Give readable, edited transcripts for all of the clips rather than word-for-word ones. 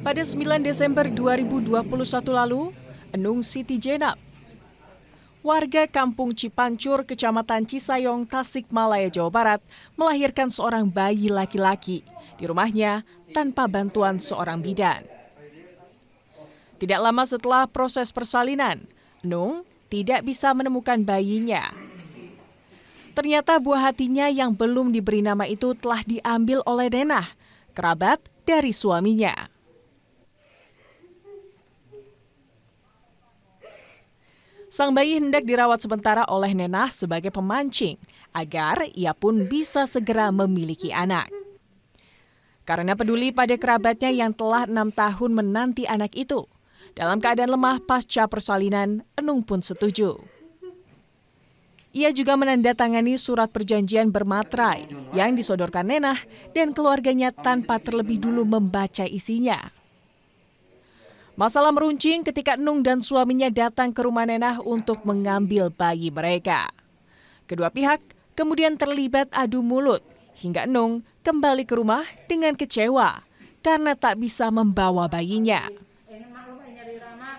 Pada 9 Desember 2021 lalu, Enung Siti Jenab, warga Kampung Cipancur, Kecamatan Cisayong, Tasikmalaya, Jawa Barat, melahirkan seorang bayi laki-laki di rumahnya tanpa bantuan seorang bidan. Tidak lama setelah proses persalinan, Enung tidak bisa menemukan bayinya. Ternyata buah hatinya yang belum diberi nama itu telah diambil oleh Nenah, kerabat dari suaminya. Sang bayi hendak dirawat sementara oleh Nenah sebagai pemancing, agar ia pun bisa segera memiliki anak. Karena peduli pada kerabatnya yang telah 6 tahun menanti anak itu, dalam keadaan lemah pasca persalinan, Enung pun setuju. Ia juga menandatangani surat perjanjian bermaterai yang disodorkan Nenah dan keluarganya tanpa terlebih dulu membaca isinya. Masalah meruncing ketika Enung dan suaminya datang ke rumah Nenah untuk mengambil bayi mereka. Kedua pihak kemudian terlibat adu mulut hingga Enung kembali ke rumah dengan kecewa karena tak bisa membawa bayinya.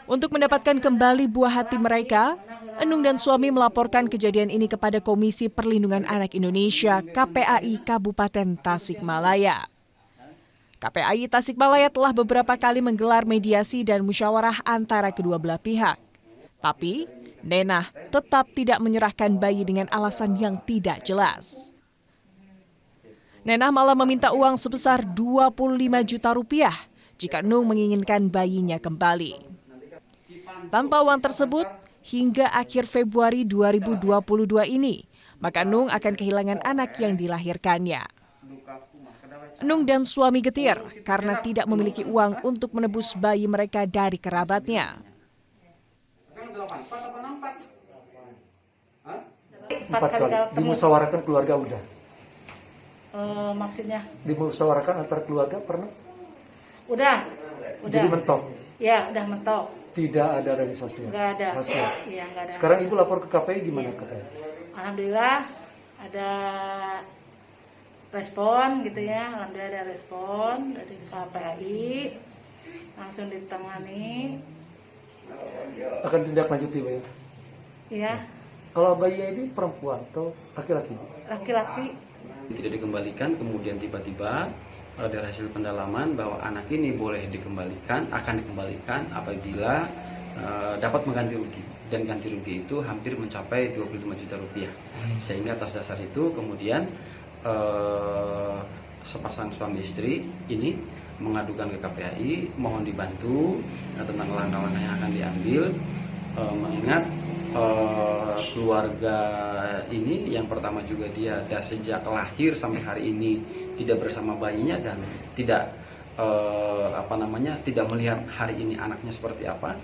Untuk mendapatkan kembali buah hati mereka, Enung dan suami melaporkan kejadian ini kepada Komisi Perlindungan Anak Indonesia KPAI Kabupaten Tasikmalaya. KPAI Tasikmalaya telah beberapa kali menggelar mediasi dan musyawarah antara kedua belah pihak. Tapi, Nenah tetap tidak menyerahkan bayi dengan alasan yang tidak jelas. Nenah malah meminta uang sebesar 25 juta rupiah jika Enung menginginkan bayinya kembali. Tanpa uang tersebut, hingga akhir Februari 2022 ini, maka Enung akan kehilangan anak yang dilahirkannya. Enung dan suami getir karena tidak memiliki uang untuk menebus bayi mereka dari kerabatnya. 4 kali. Dimusyawarahkan keluarga udah? Maksudnya? Dimusyawarahkan antar keluarga pernah? Udah. Jadi mentok? Ya, udah mentok. Tidak ada realisasi? Nggak ada. Hasil? Iya, nggak ada. Sekarang Ibu lapor ke KPI gimana KPI? Alhamdulillah ada respon gitu ya. Alhamdulillah ada respon dari KPAI. Langsung ditangani. Akan tindak lanjuti, Pak ya? Iya. Kalau bayi ini perempuan atau laki-laki? Laki-laki. Tidak dikembalikan, kemudian tiba-tiba dari hasil pendalaman bahwa anak ini boleh dikembalikan, akan dikembalikan apabila dapat mengganti rugi. Dan ganti rugi itu hampir mencapai 25 juta rupiah. Sehingga atas dasar itu kemudian sepasang suami istri ini mengadukan ke KPAI, mohon dibantu tentang langkah-langkah yang akan diambil, mengingat keluarga ini yang pertama juga dia sejak lahir sampai hari ini tidak bersama bayinya dan tidak tidak melihat hari ini anaknya seperti apa.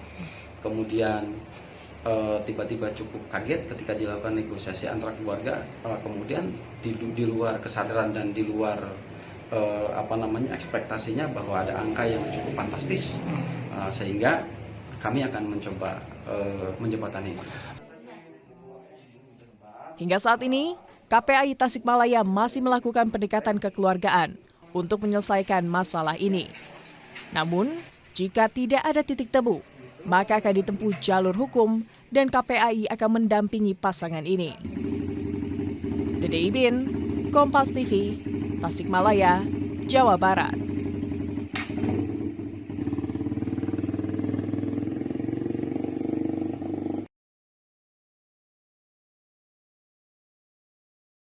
Kemudian tiba-tiba cukup kaget ketika dilakukan negosiasi antara keluarga, kemudian di luar kesadaran dan di luar ekspektasinya bahwa ada angka yang cukup fantastis, sehingga kami akan mencoba menjembatani. Hingga saat ini, KPAI Tasikmalaya masih melakukan pendekatan kekeluargaan untuk menyelesaikan masalah ini. Namun, jika tidak ada titik temu, maka akan ditempuh jalur hukum dan KPAI akan mendampingi pasangan ini. Dede Ibin, Kompas TV, Tasikmalaya, Jawa Barat.